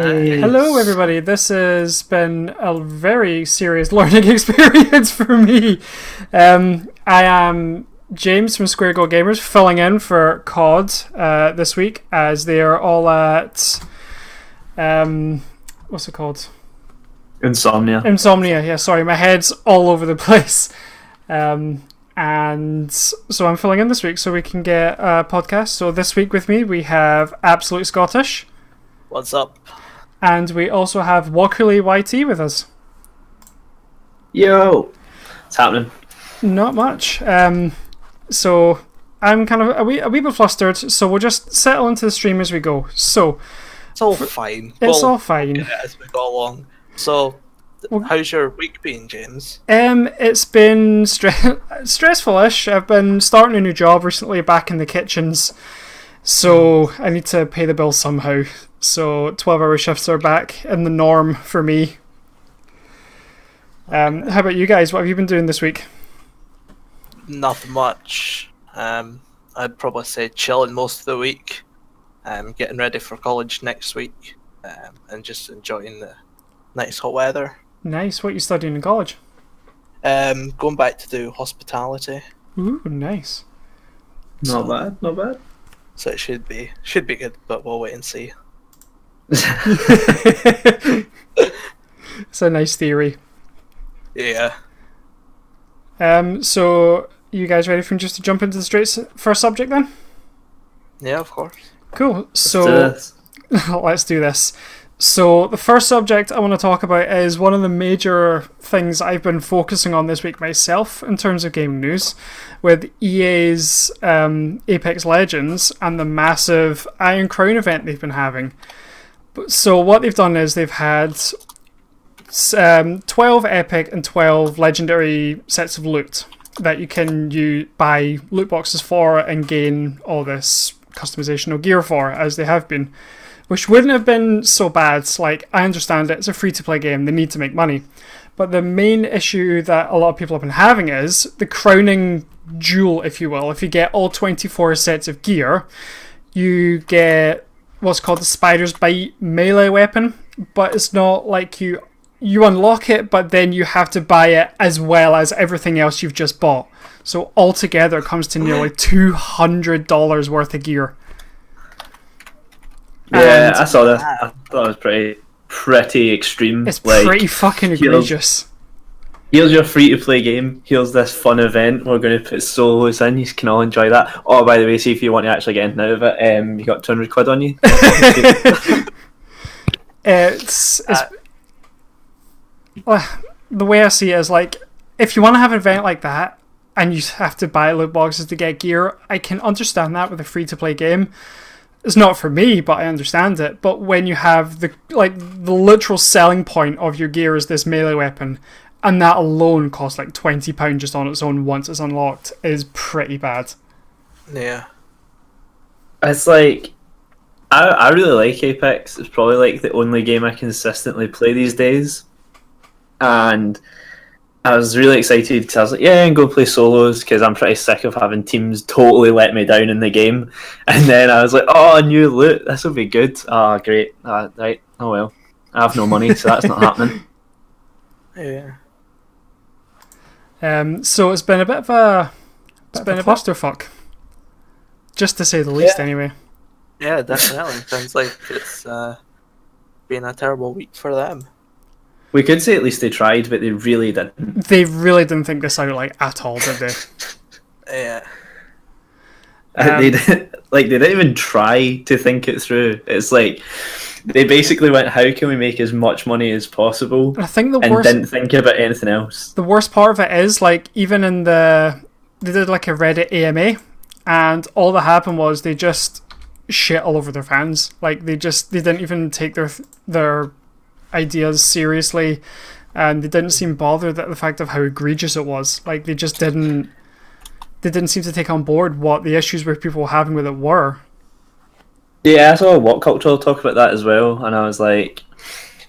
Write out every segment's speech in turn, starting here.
Hello everybody, this has been a very serious learning experience for me. I am James from SquareGoGamers, filling in for COD this week, as they are all at... what's it called? Insomnia, yeah, sorry, my head's all over the place. And so I'm filling in this week so we can get a podcast. So this week with me we have AbsoluteScottish. What's up? And we also have walkerlyYT with us. Yo! What's happening? Not much. So I'm kind of a wee bit flustered, so we'll just settle into the stream as we go. So it's all fine. It's all fine. As we go along. So, how's your week been, James? It's been stressful-ish. I've been starting a new job recently back in the kitchens, so I need to pay the bills somehow. So 12-hour shifts are back in the norm for me. How about you guys? What have you been doing this week? Nothing much. I'd probably say chilling most of the week. Getting ready for college next week, and just enjoying the nice hot weather. Nice. What are you studying in college? Going back to do hospitality. Ooh, nice. Not bad. So it should be good, but we'll wait and see. It's a nice theory. Yeah. So you guys ready for just to jump into the first subject then? Yeah, of course. Cool. So let's do this. So the first subject I want to talk about is one of the major things I've been focusing on this week myself in terms of gaming news, with EA's Apex Legends and the massive Iron Crown event they've been having. So what they've done is they've had 12 epic and 12 legendary sets of loot that you can buy loot boxes for and gain all this customizational gear for, as they have been. Which wouldn't have been so bad. Like, I understand it, it's a free-to-play game, they need to make money. But the main issue that a lot of people have been having is the crowning jewel, if you will. If you get all 24 sets of gear, you get what's called the Spider's Bite melee weapon, but it's not like you unlock it, but then you have to buy it as well as everything else you've just bought. So altogether it comes to nearly $200 worth of gear. Yeah, I saw that. I thought it was pretty extreme. It's pretty fucking egregious. Here's your free-to-play game. Here's this fun event. We're going to put solos in. You can all enjoy that. Oh, by the way, see if you want to actually get anything out of it. You got 200 quid on you. The way I see it is, like, if you want to have an event like that and you have to buy loot boxes to get gear, I can understand that with a free-to-play game. It's not for me, but I understand it. But when you have the literal selling point of your gear is this melee weapon, and that alone costs like £20 just on its own once it's unlocked, is pretty bad. Yeah. It's like, I really like Apex. It's probably like the only game I consistently play these days. And I was really excited because I was like, yeah, and go play solos because I'm pretty sick of having teams totally let me down in the game. And then I was like, oh, new loot, this will be good. Ah, great. Right, oh well. I have no money, so that's not happening. Yeah. So it's been a bit of a clusterfuck, just to say the least. Anyway. Yeah, definitely. Sounds like it's been a terrible week for them. We could say at least they tried, but they really didn't. They really didn't think this out at all, did they? Yeah. They didn't even try to think it through. It's like they basically went, "How can we make as much money as possible?" I think didn't think about anything else. The worst part of it is, like, even in they did like a Reddit AMA, and all that happened was they just shit all over their fans. Like they didn't even take their ideas seriously, and they didn't seem bothered at the fact of how egregious it was. Like they didn't seem to take on board what the issues were people were having with it were. Yeah, I saw What Culture talk about that as well, and I was like,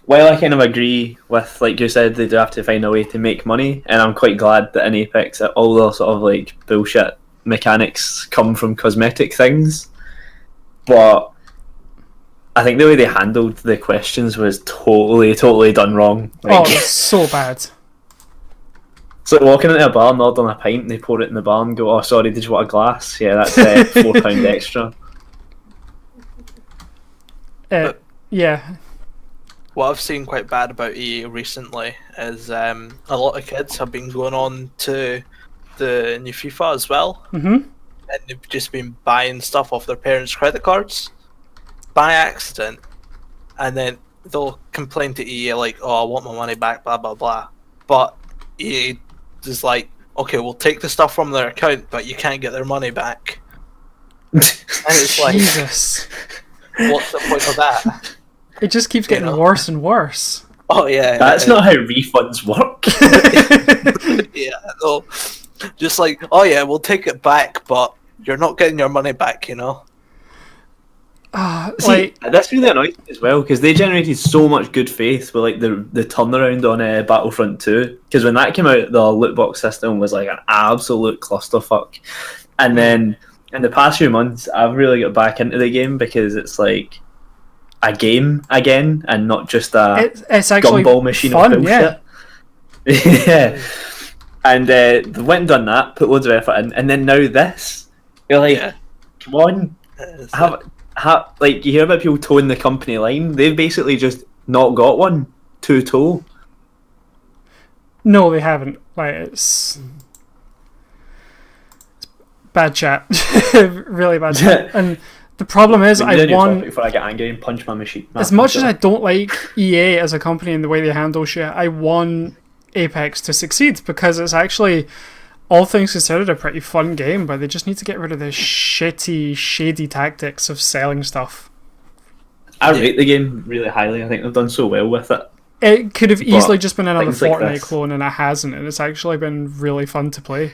while I kind of agree with, like you said, they do have to find a way to make money, and I'm quite glad that in Apex that all the sort of like bullshit mechanics come from cosmetic things, but I think the way they handled the questions was totally done wrong. Oh, it's so bad. It's like walking into a bar and ordering a pint and they pour it in the bar and go, "Oh, sorry, did you want a glass?" Yeah, that's £4 extra. Yeah. What I've seen quite bad about EA recently is a lot of kids have been going on to the new FIFA as well, and they've just been buying stuff off their parents' credit cards by accident, and then they'll complain to EA like, "Oh, I want my money back," blah blah blah. But EA is like, "Okay, we'll take the stuff from their account, but you can't get their money back." And it's like, Jesus. what's the point of that? It just keeps getting worse and worse. Oh yeah, that's not how refunds work. Yeah, no, just like, oh yeah, we'll take it back, but you're not getting your money back, you know. See, that's really annoying as well because they generated so much good faith with like the turnaround on Battlefront 2. Because when that came out, the loot box system was like an absolute clusterfuck. And then in the past few months, I've really got back into the game because it's like a game again and not just it's actually gumball machine fun, of bullshit. Yeah. And they went and done that, put loads of effort in, and then now this. You're like, come on, like you hear about people towing the company line. They've basically just not got one to tow. No, they haven't. Like it's bad chat, really bad chat. And the problem is, I want. Before I get angry and punch my machine. As much as I don't like EA as a company and the way they handle shit, I want Apex to succeed because it's actually, all things considered, a pretty fun game. But they just need to get rid of the shitty, shady tactics of selling stuff. I rate the game really highly. I think they've done so well with it. It could have easily just been another Fortnite like clone, and it hasn't, and it's actually been really fun to play.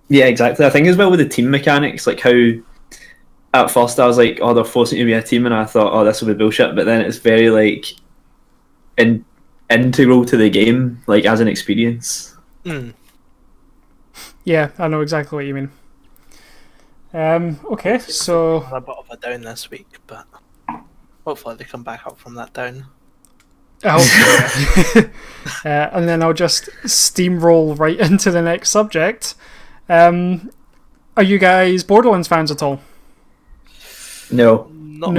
Yeah, exactly. I think as well with the team mechanics, like how at first I was like, "Oh, they're forcing you to be a team," and I thought, "Oh, this will be bullshit." But then it's very like integral to the game, like as an experience. Yeah, I know exactly what you mean. Okay, so a bit of a down this week, but hopefully they come back up from that down. I hope so. And then I'll just steamroll right into the next subject. Are you guys Borderlands fans at all? No. No.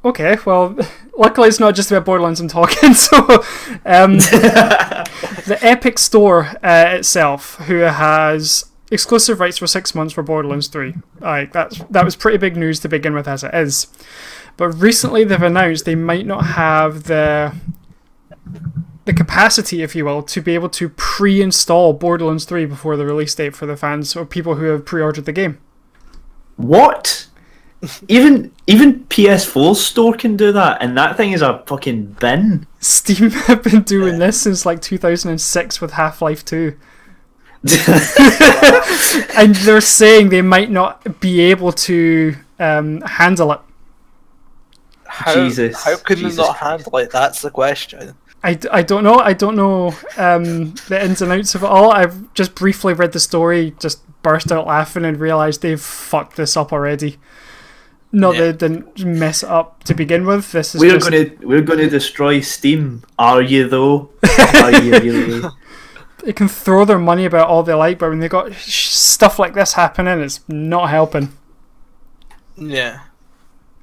Okay, well, luckily it's not just about Borderlands I'm talking. So, the Epic Store itself, who has exclusive rights for 6 months for Borderlands 3, like that was pretty big news to begin with, as it is. But recently they've announced they might not have the capacity, if you will, to be able to pre-install Borderlands 3 before the release date for the fans or people who have pre-ordered the game. What? Even PS4's store can do that, and that thing is a fucking bin. Steam have been doing this since like 2006 with Half-Life 2. And they're saying they might not be able to handle it. How could they not handle it? That's the question. I don't know. I don't know the ins and outs of it all. I've just briefly read the story, just burst out laughing and realised they've fucked this up already. They didn't mess it up to begin with. We're going to destroy Steam. Are you though? Are you really? They can throw their money about all they like, but when they got stuff like this happening, it's not helping. Yeah,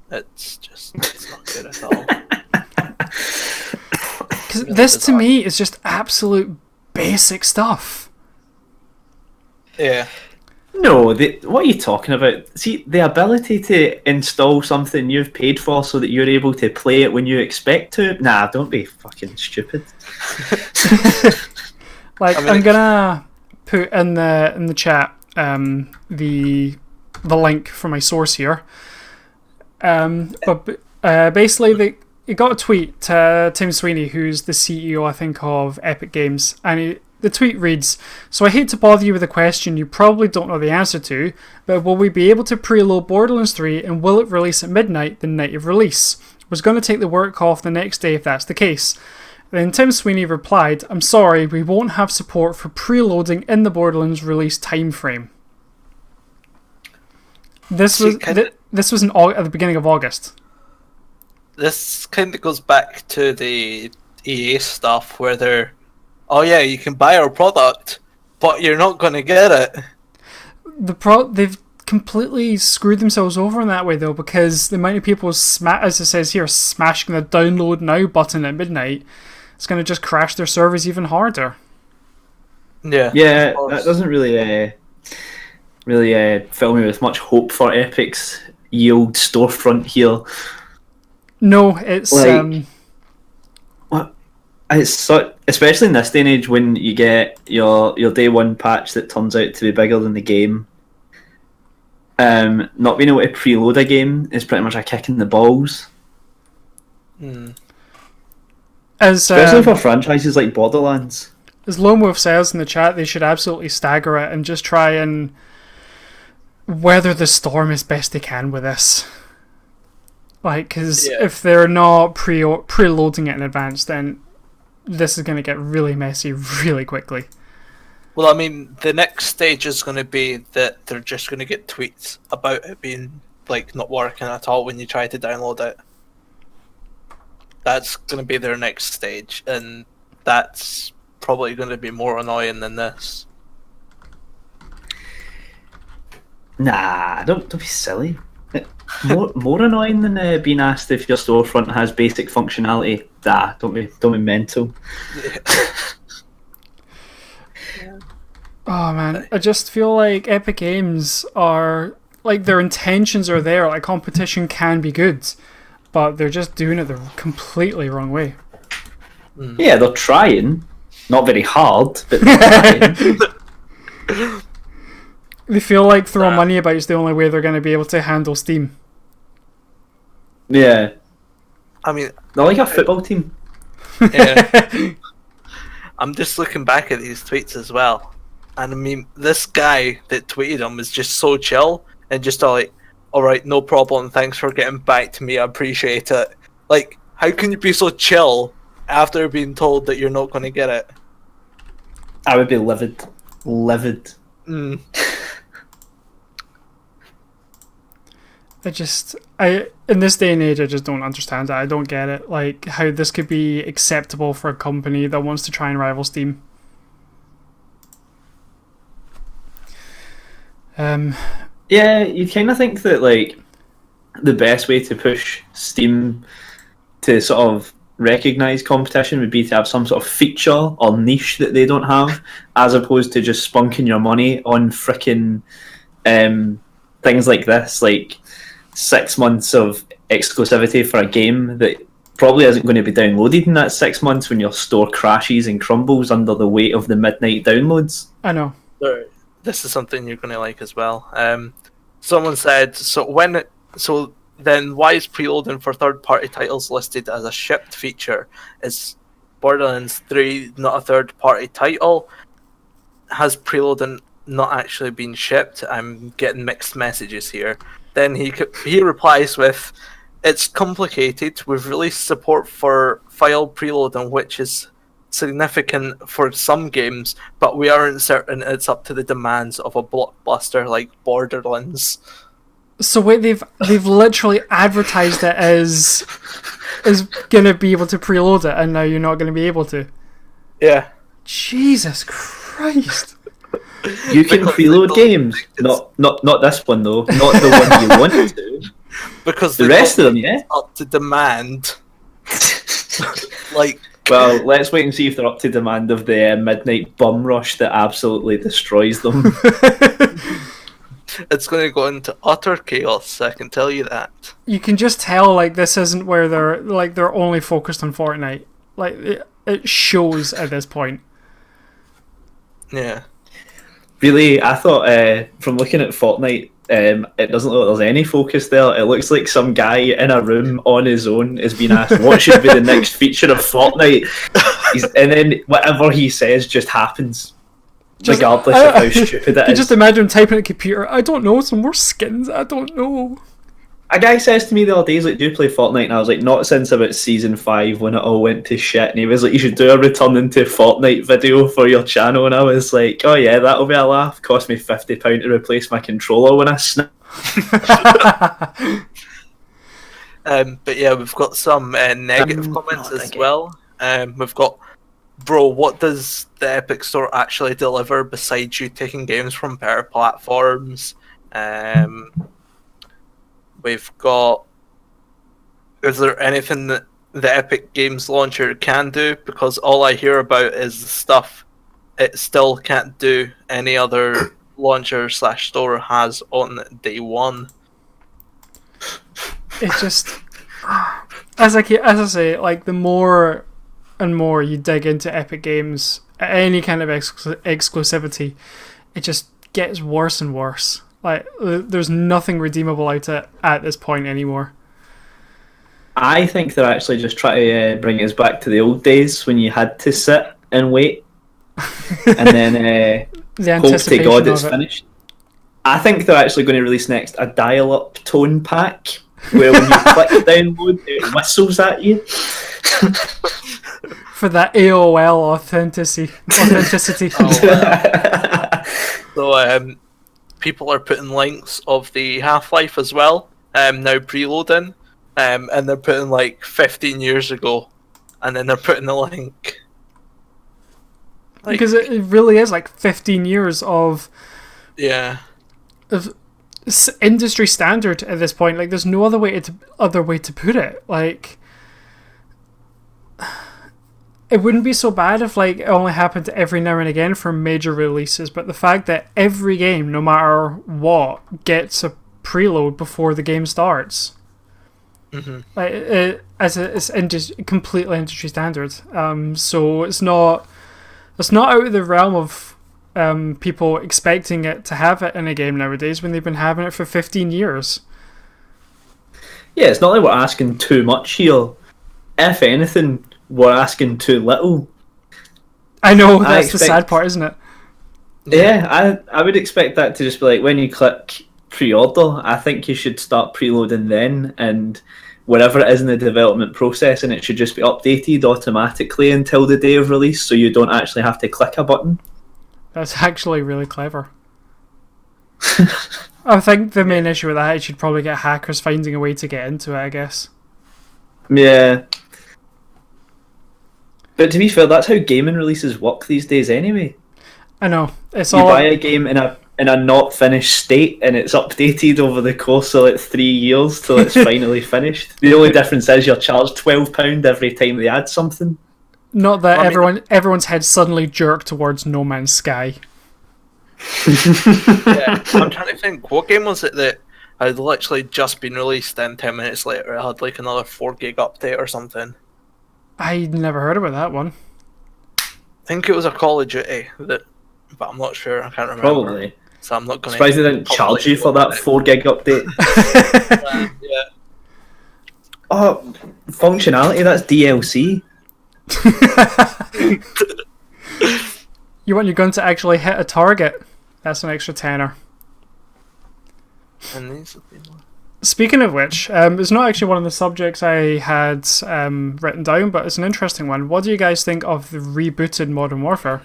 it's not good at all. Because this to me is just absolute basic stuff. Yeah. No, what are you talking about? See, the ability to install something you've paid for so that you're able to play it when you expect to. Nah, don't be fucking stupid. I'm gonna put in the chat the link for my source here. But basically, he got a tweet to Tim Sweeney, who's the CEO, I think, of Epic Games, and the tweet reads, "So I hate to bother you with a question you probably don't know the answer to, but will we be able to preload Borderlands 3 and will it release at midnight the night of release? Was going to take the work off the next day if that's the case." Then Tim Sweeney replied, "I'm sorry, we won't have support for preloading in the Borderlands release timeframe." This This was at the beginning of August. This kind of goes back to the EA stuff where they're, oh yeah, you can buy our product, but you're not going to get it. They've completely screwed themselves over in that way though, because the amount of people, as it says here, smashing the download now button at midnight, it's going to just crash their servers even harder. Yeah, that doesn't really fill me with much hope for Epic's yield storefront here. No, it's like, it's so, especially in this day and age when you get your day one patch that turns out to be bigger than the game. Not being able to preload a game is pretty much a kick in the balls. Especially for franchises like Borderlands. As Lomwolf says in the chat, they should absolutely stagger it and just try and weather the storm as best they can with this. Like, because if they're not preloading it in advance, then this is going to get really messy really quickly. Well, I mean, the next stage is going to be that they're just going to get tweets about it being like not working at all when you try to download it. That's going to be their next stage, and that's probably going to be more annoying than this. Nah, don't be silly. More annoying than being asked if your storefront has basic functionality. Nah, don't be mental. Oh man, I just feel like Epic Games are like, their intentions are there. Like, competition can be good, but they're just doing it the completely wrong way. Yeah, they're trying. Not very hard, but they're trying. They feel like throwing money about is the only way they're going to be able to handle Steam. Yeah. I mean, they're like a football team. Yeah. I'm just looking back at these tweets as well. And I mean, this guy that tweeted them is just so chill and just all like, alright, no problem, thanks for getting back to me, I appreciate it. Like, how can you be so chill after being told that you're not going to get it? I would be livid. Livid. In this day and age, I just don't understand it. I don't get it. Like, how this could be acceptable for a company that wants to try and rival Steam. Yeah, you kind of think that, like, the best way to push Steam to sort of recognise competition would be to have some sort of feature or niche that they don't have, as opposed to just spunking your money on frickin' things like this, like 6 months of exclusivity for a game that probably isn't going to be downloaded in that 6 months when your store crashes and crumbles under the weight of the midnight downloads. I know. This is something you're going to like as well. Someone said, so then why is preloading for third-party titles listed as a shipped feature? Is Borderlands 3 not a third-party title? Has preloading not actually been shipped? I'm getting mixed messages here. Then he replies with, it's complicated. We've released support for file preloading, which is significant for some games, but we aren't certain it's up to the demands of a blockbuster like Borderlands. So wait, they've literally advertised it as gonna be able to preload it, and now you're not gonna be able to. Yeah. Jesus Christ. You can preload games. Not this one though. Not the one you want to. Because the rest of them, yeah. Up to demand. Like. Well, let's wait and see if they're up to demand of the midnight bum rush that absolutely destroys them. It's going to go into utter chaos, I can tell you that. You can just tell, like, this isn't where they're only focused on Fortnite. Like, it shows at this point. Yeah. Really, I thought from looking at Fortnite, it doesn't look like there's any focus there. It looks like some guy in a room on his own is being asked what should be the next feature of Fortnite, and then whatever he says just happens, regardless of how stupid it is. Just imagine him typing at a computer, I don't know, some more skins, I don't know. A guy says to me the other day, he's like, do you play Fortnite? And I was like, not since about Season 5 when it all went to shit. And he was like, you should do a returning to Fortnite video for your channel. And I was like, oh yeah, that'll be a laugh. Cost me £50 to replace my controller when I snap. But yeah, we've got some negative comments as well. We've got, bro, what does the Epic Store actually deliver besides you taking games from better platforms? We've got, is there anything that the Epic Games Launcher can do? Because all I hear about is the stuff it still can't do any other launcher / store has on day one. It just, as I say, like the more and more you dig into Epic Games, any kind of exclusivity, it just gets worse and worse. Like there's nothing redeemable out it at this point anymore. I think they're actually just trying to bring us back to the old days when you had to sit and wait, and then hope to God it's finished. I think they're actually going to release next a dial-up tone pack where when you click download, it whistles at you. For that AOL authenticity. So people are putting links of the Half-Life as well, now preloading, and they're putting like 15 years ago, and then they're putting the link. Because it really is like 15 years of industry standard at this point. Like there's no other way to put it. Like it wouldn't be so bad if like it only happened every now and again for major releases, but the fact that every game, no matter what, gets a preload before the game starts, like it's completely industry standard. So it's not out of the realm of people expecting it to have it in a game nowadays when they've been having it for 15 years. Yeah, it's not like we're asking too much here. If anything, we're asking too little. I know, that's the sad part, isn't it? Yeah, I would expect that to just be like, when you click pre-order, I think you should start preloading then, and wherever it is in the development process, and it should just be updated automatically until the day of release, so you don't actually have to click a button. That's actually really clever. I think the main issue with that is you'd probably get hackers finding a way to get into it, I guess. Yeah. But to be fair, that's how gaming releases work these days anyway. I know. You buy a game in a not finished state, and it's updated over the course of like 3 years till it's finally finished. The only difference is you're charged £12 every time they add something. Not that everyone's head suddenly jerked towards No Man's Sky. Yeah, I'm trying to think, what game was it that had literally just been released, and 10 minutes later it had like another 4 gig update or something? I never heard about that one. I think it was a Call of Duty, but I'm not sure. I can't remember. Probably. So I'm not going to. Surprised they didn't charge you for that 4 gig update. Yeah. Oh, functionality, that's DLC. You want your gun to actually hit a target? That's an extra tenner. And these would be more. Speaking of which, it's not actually one of the subjects I had written down, but it's an interesting one. What do you guys think of the rebooted Modern Warfare?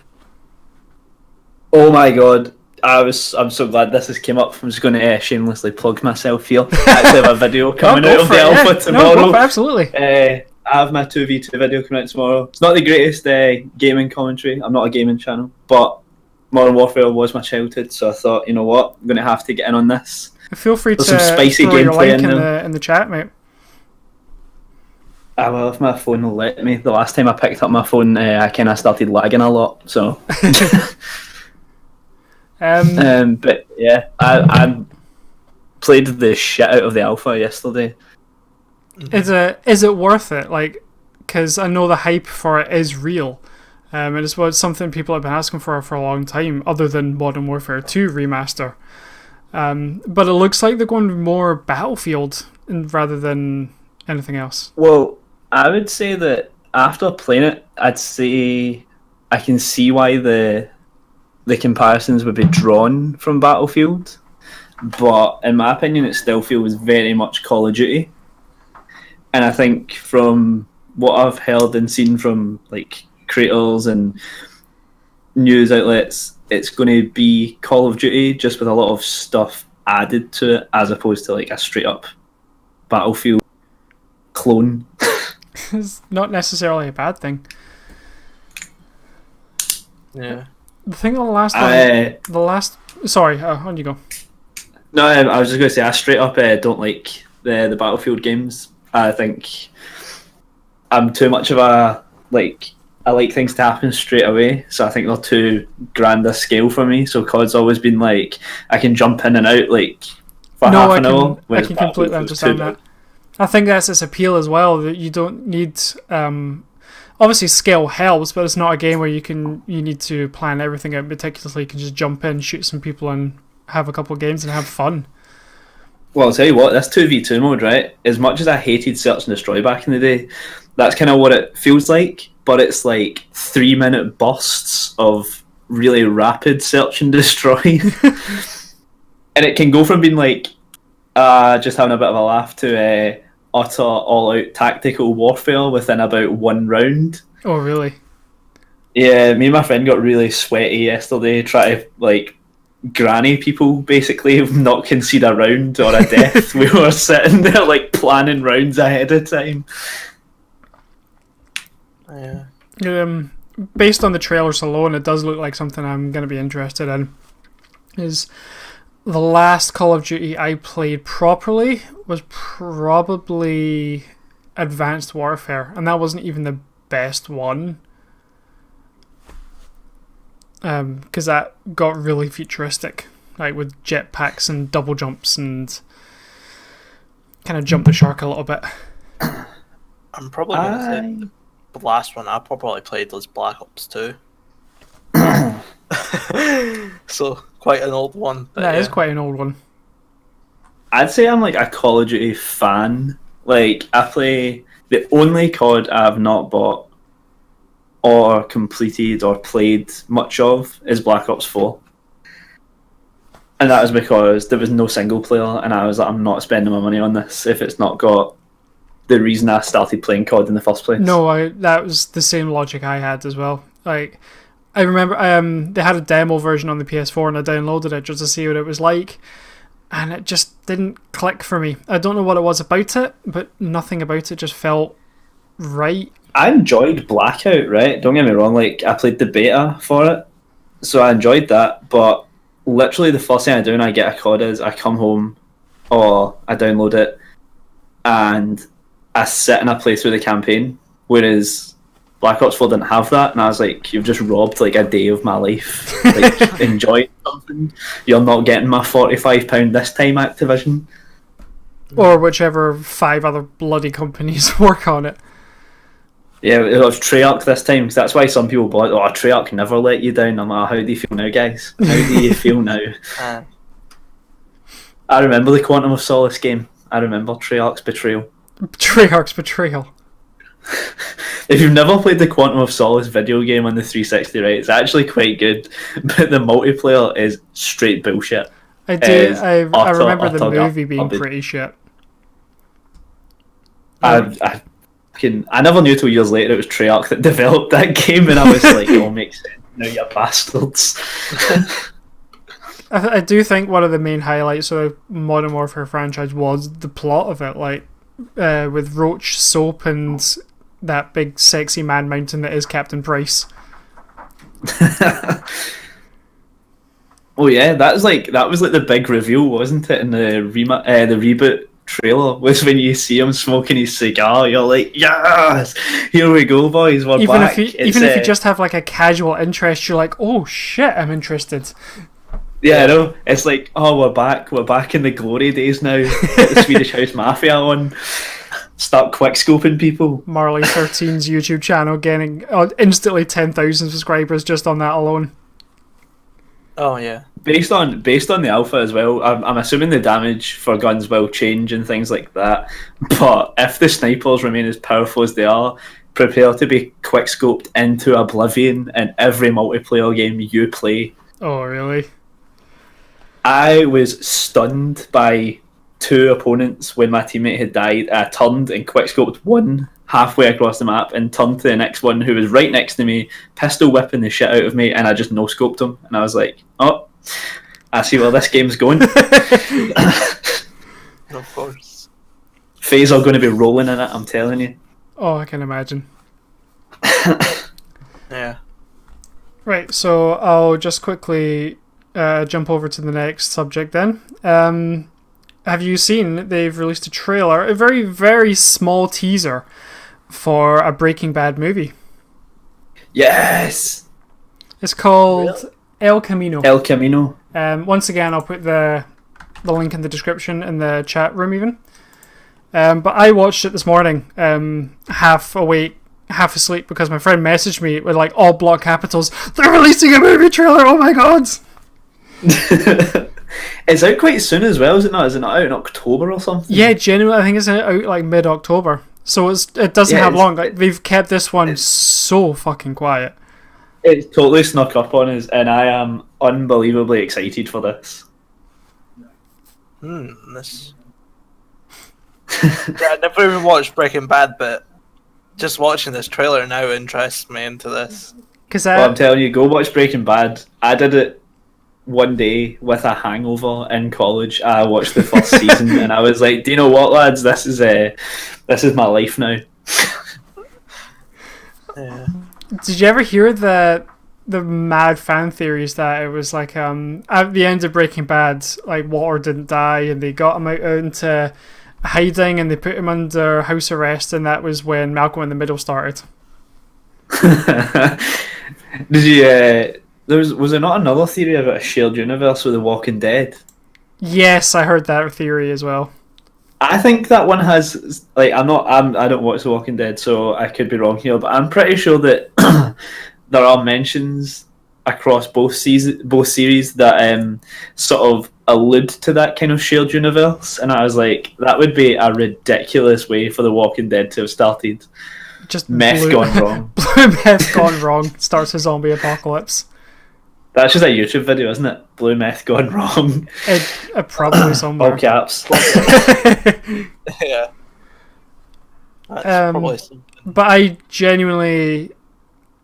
Oh my god. I'm so glad this has came up. I'm just going to shamelessly plug myself here. I actually have a video coming out of the alpha tomorrow. No, absolutely. I have my 2v2 video coming out tomorrow. It's not the greatest gaming commentary. I'm not a gaming channel, but Modern Warfare was my childhood, so I thought, you know what, I'm going to have to get in on this. Feel free to some spicy throw your gameplay link in the chat, mate. I will, if my phone will let me. The last time I picked up my phone, I kind of started lagging a lot, so... but yeah, I played the shit out of the alpha yesterday. Is it worth it? Like, because I know the hype for it is real, and it's something people have been asking for a long time, other than Modern Warfare 2 remaster. But it looks like they're going more Battlefield rather than anything else. Well, I would say that after playing it, I'd say I can see why the comparisons would be drawn from Battlefield, but in my opinion it still feels very much Call of Duty. And I think from what I've heard and seen from like creators and news outlets, it's going to be Call of Duty just with a lot of stuff added to it as opposed to like a straight up Battlefield clone. It's not necessarily a bad thing. Yeah. The thing on the last. Sorry, on you go. No, I was just going to say I straight up don't like the Battlefield games. I think I'm too much of a like. I like things to happen straight away, so I think they're too grand a scale for me. So COD's always been like I can jump in and out like for half an hour. I can completely understand that. I think that's its appeal as well. That you don't need. Obviously, scale helps, but it's not a game where you need to plan everything out meticulously. You can just jump in, shoot some people, and have a couple of games and have fun. Well, I'll tell you what, that's 2v2 mode, right? As much as I hated Search and Destroy back in the day, that's kind of what it feels like, but it's like 3-minute bursts of really rapid Search and Destroy. And it can go from being like just having a bit of a laugh to utter all-out tactical warfare within about 1 round. Oh, really? Yeah, me and my friend got really sweaty yesterday trying to like granny people basically have not concede a round or a death. We were sitting there like planning rounds ahead of time. Yeah. Based on the trailers alone, it does look like something I'm going to be interested in. Is the last Call of Duty I played properly was probably Advanced Warfare, and that wasn't even the best one. Because that got really futuristic, like with jetpacks and double jumps and kind of jumped the shark a little bit. I'm probably going to say the last one I probably played was Black Ops 2. So, quite an old one. That is quite an old one. I'd say I'm like a Call of Duty fan. Like, I play... The only COD I've not bought or completed or played much of is Black Ops 4. And that was because there was no single player, and I was like, I'm not spending my money on this if it's not got the reason I started playing COD in the first place. No, that was the same logic I had as well. Like, I remember they had a demo version on the PS4 and I downloaded it just to see what it was like, and it just didn't click for me. I don't know what it was about it, but nothing about it just felt right. I enjoyed Blackout, right? Don't get me wrong, like, I played the beta for it, so I enjoyed that, but literally the first thing I do when I get a COD is I come home or I download it and I sit and I play through the campaign, whereas Black Ops 4 didn't have that, and I was like, you've just robbed like a day of my life. Like, enjoy something. You're not getting my £45 this time, Activision. Or whichever 5 other bloody companies work on it. Yeah, it was Treyarch this time, because that's why some people bought, oh, Treyarch never let you down. I'm like, how do you feel now, guys? How do you feel now? I remember the Quantum of Solace game. I remember Treyarch's betrayal. Treyarch's betrayal. If you've never played the Quantum of Solace video game on the 360, right, it's actually quite good, but the multiplayer is straight bullshit. I remember the movie being pretty shit. I never knew till years later it was Treyarch that developed that game, and I was like, it all makes sense now, you bastards. I do think one of the main highlights of the Modern Warfare franchise was the plot of it, like with Roach, Soap, and that big sexy man mountain that is Captain Price. Oh yeah, that was like the big reveal, wasn't it? In the reboot trailer, was when you see him smoking his cigar, you're like, yes, here we go, boys, we're back. Even if you just have like a casual interest, you're like, oh shit, I'm interested. Yeah, I know. It's like, oh, we're back in the glory days now. Get the Swedish House Mafia on. Start quickscoping people. Marley 13's YouTube channel getting instantly 10,000 subscribers just on that alone. Oh yeah. Based on the alpha as well, I'm assuming the damage for guns will change and things like that. But if the snipers remain as powerful as they are, prepare to be quickscoped into oblivion in every multiplayer game you play. Oh really? I was stunned by 2 opponents when my teammate had died. I turned and quickscoped one halfway across the map and turned to the next one who was right next to me, pistol whipping the shit out of me, and I just no-scoped him. And I was like, oh, I see where this game's going. Of course. Faye's are going to be rolling in it, I'm telling you. Oh, I can imagine. Yeah. Right, so I'll just quickly jump over to the next subject then. Have you seen they've released a trailer, a very, very small teaser for a Breaking Bad movie? Yes! It's called Really? El Camino. El Camino. Once again, I'll put the link in the description in the chat room even. But I watched it this morning, half awake, half asleep, because my friend messaged me with like all block capitals, "They're releasing a movie trailer, oh my god!" It's out quite soon as well, is it not? Is it not out in October or something? Yeah, genuinely, I think it's out like mid-October. So it doesn't have long. Like, they've kept this one so fucking quiet. It's totally snuck up on us, and I am unbelievably excited for this. This. Yeah, I never even watched Breaking Bad, but just watching this trailer now interests me into this. Well, I'm telling you, go watch Breaking Bad. I did it one day with a hangover in college. I watched the first season, and I was like, "Do you know what, lads? This is my life now." Yeah. Did you ever hear the mad fan theories that it was like at the end of Breaking Bad, like Walter didn't die and they got him out into hiding and they put him under house arrest, and that was when Malcolm in the Middle started? Did you? Was there not another theory about a shared universe with The Walking Dead? Yes, I heard that theory as well. I think that one has like I don't watch The Walking Dead, so I could be wrong here, but I'm pretty sure that there are mentions across both series that sort of allude to that kind of shared universe, and I was like, that would be a ridiculous way for The Walking Dead to have started. Just meth gone wrong. Blue meth gone wrong starts a zombie apocalypse. That's just a YouTube video, isn't it? Blue meth gone wrong. It probably somewhere. All caps. Yeah. That's probably something. But I genuinely,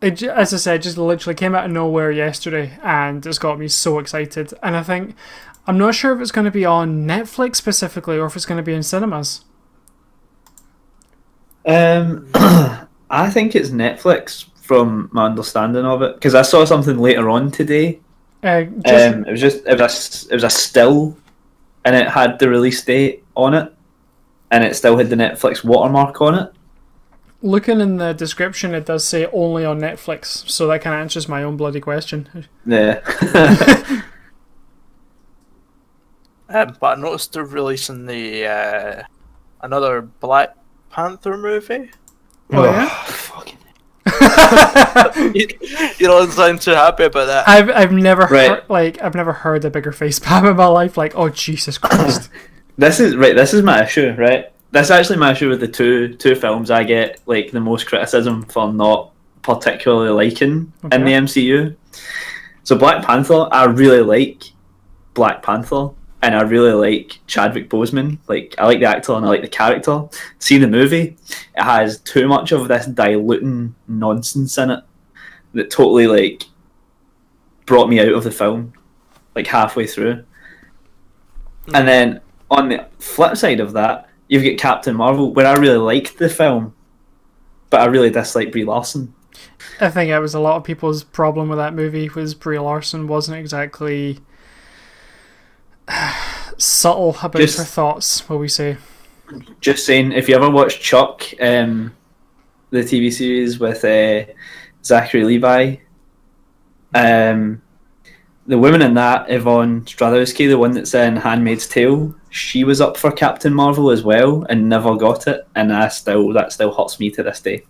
as I said, just literally came out of nowhere yesterday, and it's got me so excited. And I think, I'm not sure if it's going to be on Netflix specifically, or if it's going to be in cinemas. I think it's Netflix from my understanding of it, because I saw something later on today. It was a still, and it had the release date on it, and it still had the Netflix watermark on it. Looking in the description, it does say only on Netflix, so that kind of answers my own bloody question. Yeah. But I noticed they're releasing the another Black Panther movie. Oh yeah. Fucking. You don't sound too happy about that. I've never heard a bigger face palm in my life. Like, oh Jesus Christ. This is my issue, right? That's actually my issue with the two films I get like the most criticism for not particularly liking in the MCU. So Black Panther, I really like Black Panther, and I really like Chadwick Boseman. Like, I like the actor and I like the character. Seeing the movie, it has too much of this diluting nonsense in it that totally like brought me out of the film like halfway through. And then on the flip side of that, you've got Captain Marvel, where I really liked the film, but I really dislike Brie Larson. I think it was a lot of people's problem with that movie was Brie Larson wasn't exactly subtle about her thoughts, will we say. Just saying, if you ever watched Chuck, the TV series with Zachary Levi, the woman in that, Yvonne Strahovski, the one that's in Handmaid's Tale, she was up for Captain Marvel as well and never got it, and that still hurts me to this day.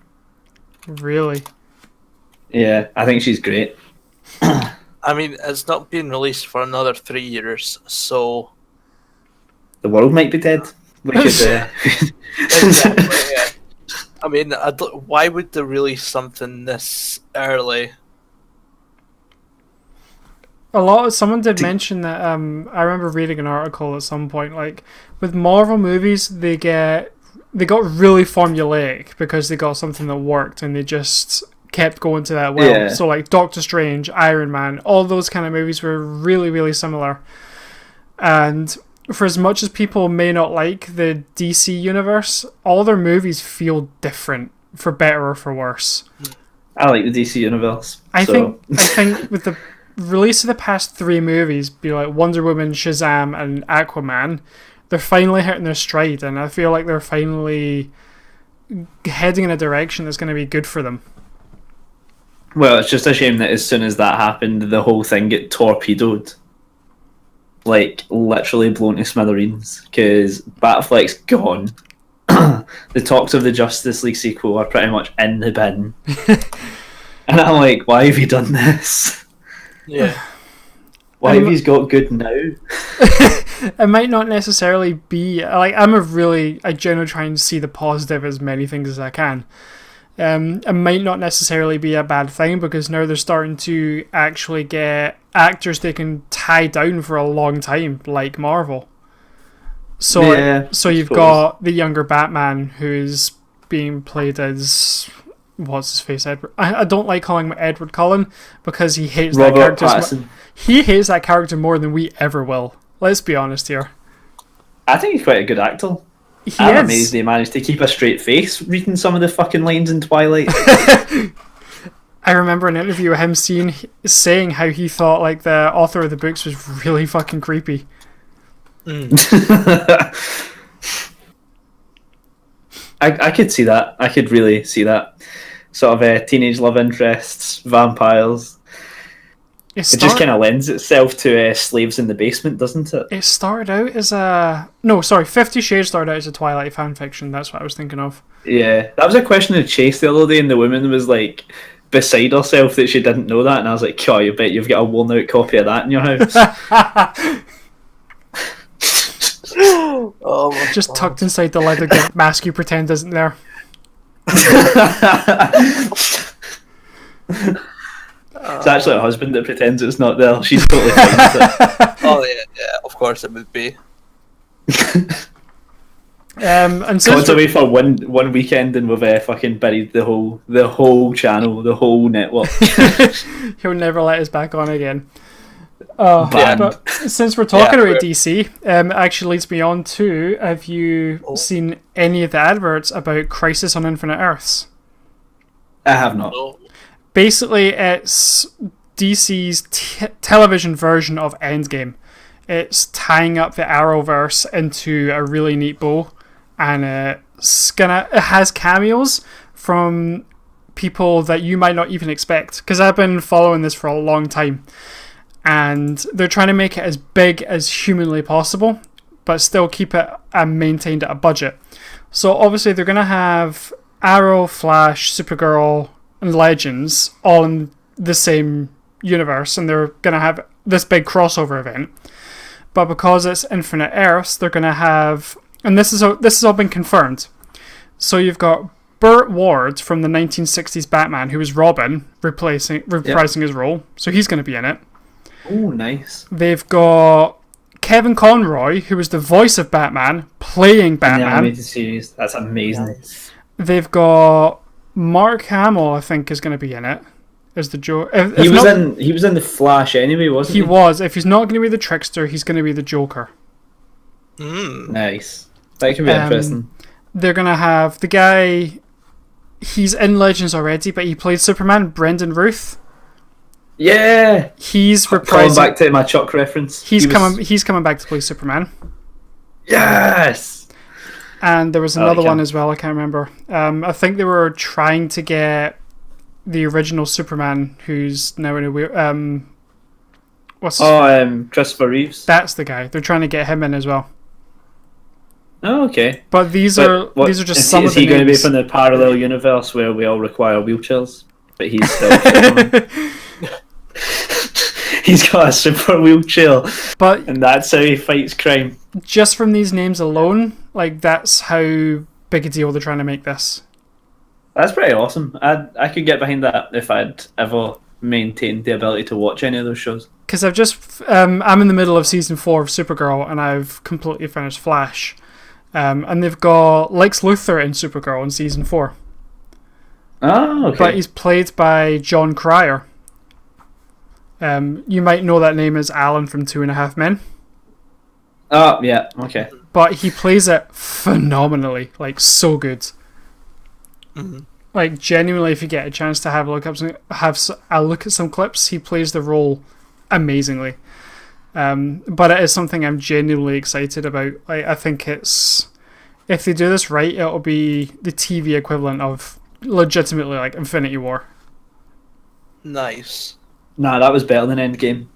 Really? Yeah, I think she's great. I mean, it's not being released for another 3 years, so the world might be dead. We could. Exactly, yeah. I mean, why would they release something this early? Someone did mention that. I remember reading an article at some point. Like with Marvel movies, they got really formulaic because they got something that worked, and they just kept going to that well. Yeah. So like Doctor Strange, Iron Man, all those kind of movies were really, really similar. And for as much as people may not like the DC universe, all their movies feel different, for better or for worse. I like the DC universe. I think with the release of the past 3 movies, be like Wonder Woman, Shazam, and Aquaman, they're finally hitting their stride, and I feel like they're finally heading in a direction that's going to be good for them. Well, it's just a shame that as soon as that happened, the whole thing get torpedoed. Like, literally blown to smithereens, because Batfleck's gone. The talks of the Justice League sequel are pretty much in the bin. And I'm like, why have you done this? Yeah. Why have you got good now? It might not necessarily be... Like, I generally try and see the positive as many things as I can. It might not necessarily be a bad thing, because now they're starting to actually get actors they can tie down for a long time, like Marvel. So, Yeah, so you've got the younger Batman who's being played as... What's his face? Edward. I don't like calling him Edward Cullen, because he hates that character. He hates that character more than we ever will. Let's be honest here. I think he's quite a good actor. I'm amazed they managed to keep a straight face reading some of the fucking lines in Twilight. I remember an interview of him saying how he thought like the author of the books was really fucking creepy. I could see that. I could really see that. Sort of teenage love interests, vampires. It just kind of lends itself to slaves in the basement, doesn't it? It started out as 50 Shades started out as a Twilight fanfiction. That's what I was thinking of. Yeah, that was a question of Chase the other day, and the woman was like beside herself that she didn't know that, and I was like, "Oh, you bet you've got a worn out copy of that in your house." Just God. Tucked inside the leather mask you pretend isn't there. It's actually a husband that pretends it's not there. She's totally fine with it. Oh yeah, of course it would be. And God's away for one weekend, and we've fucking buried the whole channel, the whole network. He'll never let us back on again. But since we're talking about DC, it actually leads me on to: have you seen any of the adverts about Crisis on Infinite Earths? I have not. Basically, it's DC's television version of Endgame. It's tying up the Arrowverse into a really neat bow, and it has cameos from people that you might not even expect. Because I've been following this for a long time, and they're trying to make it as big as humanly possible, but still keep it maintained at a budget. So obviously they're going to have Arrow, Flash, Supergirl, and Legends all in the same universe, and they're going to have this big crossover event. But because it's Infinite Earths, they're going to have, and this has all been confirmed. So you've got Burt Ward from the 1960s Batman, who was Robin, reprising his role. So he's going to be in it. Oh, nice. They've got Kevin Conroy, who was the voice of Batman, playing Batman. In the animated series. That's amazing. Nice. They've got Mark Hamill, I think, is going to be in it as the Joker. He was in the Flash anyway, wasn't he? He was. If he's not going to be the Trickster, he's going to be the Joker. Nice. That could be interesting. They're going to have the guy. He's in Legends already, but he played Superman, Brendan Ruth. Yeah. He's reprising. Calling back to my Chuck reference. He's coming back to play Superman. Yes. And there was another one as well, I can't remember. I think they were trying to get the original Superman, who's now in a weird... Christopher Reeves. That's the guy. They're trying to get him in as well. Oh, okay. But these are just some of the names. Is he going to be from the parallel universe where we all require wheelchairs? But he's still Superman. He's got a super wheelchair, and that's how he fights crime. Just from these names alone, like, that's how big a deal they're trying to make this. That's pretty awesome. I could get behind that if I'd ever maintained the ability to watch any of those shows. Because I've just I'm in the middle of season 4 of Supergirl, and I've completely finished Flash, and they've got Lex Luthor in Supergirl in season 4. Oh, okay. But he's played by John Cryer. You might know that name as Alan from 2.5 Men. Oh, yeah, okay. But he plays it phenomenally, like so good. Mm-hmm. Like genuinely, if you get a chance to have a look at some clips, he plays the role amazingly. But it is something I'm genuinely excited about. I think it's, if they do this right, it'll be the TV equivalent of legitimately like Infinity War. Nice. Nah, that was better than Endgame.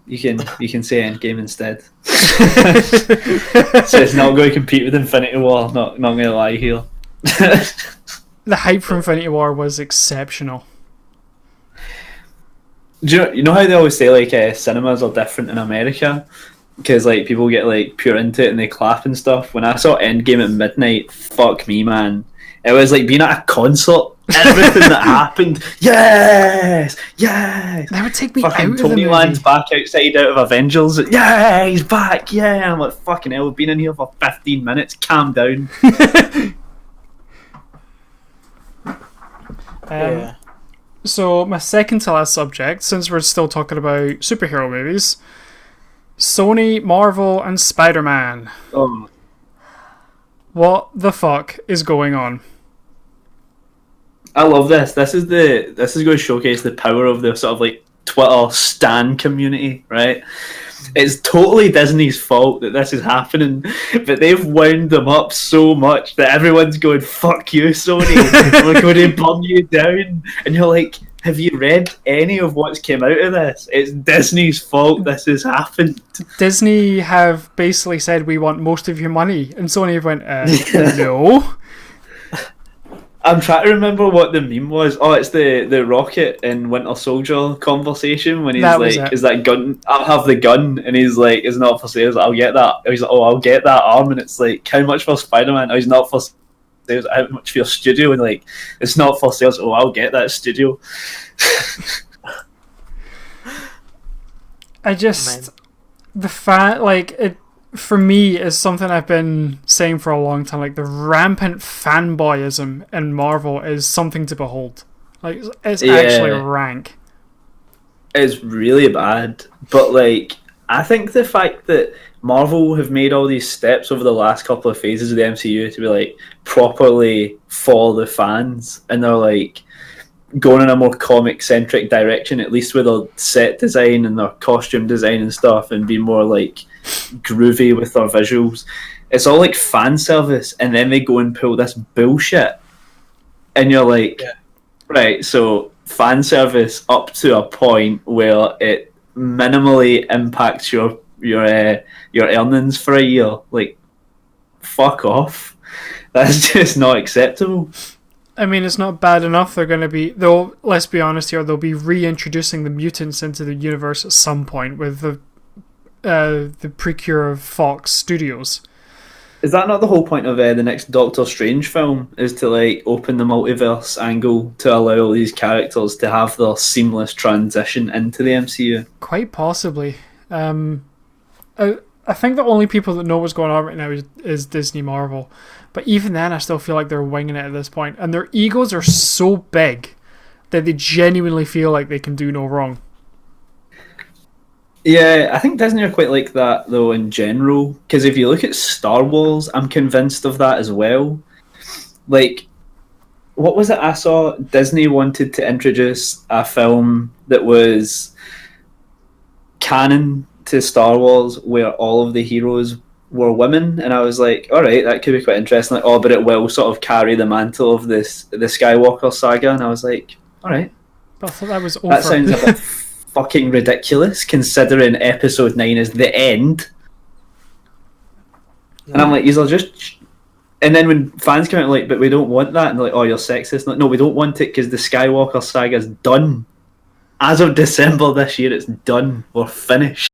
You can say Endgame instead. So it's not going to compete with Infinity War. Not going to lie here. The hype for Infinity War was exceptional. Do you know how they always say like cinemas are different in America because like people get like pure into it and they clap and stuff? When I saw Endgame at midnight, fuck me, man, it was like being at a concert. Everything that happened, yes. That would take me fucking out of the Tony movie. Land's back outside out of Avengers. Yeah, he's back. Yeah, I'm like, fucking hell, we've been in here for 15 minutes. Calm down. Yeah. So my second to last subject, since we're still talking about superhero movies, Sony, Marvel, and Spider-Man. Oh, What the fuck is going on? I love this. This is going to showcase the power of the sort of like Twitter stan community, right? It's totally Disney's fault that this is happening, but they've wound them up so much that everyone's going, fuck you, Sony, we're going to burn you down. And you're like, have you read any of what's came out of this? It's Disney's fault this has happened. Disney have basically said, we want most of your money. And Sony went, no. I'm trying to remember what the meme was. Oh, it's the Rocket and Winter Soldier conversation when he's like, is that gun? I'll have the gun. And he's like, it's not for sale. I'll get that. He's like, oh, I'll get that arm. And it's like, how much for Spider-Man? Oh, he's not for sale. How much for your studio? And like, it's not for sale. Oh, I'll get that studio. I just, the fact, like, it, for me, is something I've been saying for a long time. Like, the rampant fanboyism in Marvel is something to behold. Like, it's actually rank. It's really bad. But, like, I think the fact that Marvel have made all these steps over the last couple of phases of the MCU to be, like, properly for the fans, and they're, like, going in a more comic-centric direction, at least with their set design and their costume design and stuff, and be more, like, groovy with their visuals. It's all like fan service, and then they go and pull this bullshit, and you're like, right, so fan service up to a point where it minimally impacts your earnings for a year. Like, fuck off. That's just not acceptable. I mean, it's not bad enough. They're going to be, though, let's be honest here, they'll be reintroducing the mutants into the universe at some point with the precure of Fox Studios. Is that not the whole point of the next Doctor Strange film? Is to like open the multiverse angle to allow all these characters to have their seamless transition into the MCU? Quite possibly. I think the only people that know what's going on right now is Disney Marvel. But even then, I still feel like they're winging it at this point. And their egos are so big that they genuinely feel like they can do no wrong. Yeah, I think Disney are quite like that, though, in general. Because if you look at Star Wars, I'm convinced of that as well. Like, what was it I saw? Disney wanted to introduce a film that was canon to Star Wars where all of the heroes were women, and I was like, alright, that could be quite interesting. Like, oh, but it will sort of carry the mantle of the Skywalker saga, and I was like, alright. But I thought that was over. That sounds a bit fucking ridiculous, considering Episode 9 is the end. And I'm like, these are just... And then when fans come out like, but we don't want that, and they're like, oh, you're sexist. Like, no, we don't want it because the Skywalker saga is done. As of December this year, it's done. We're finished.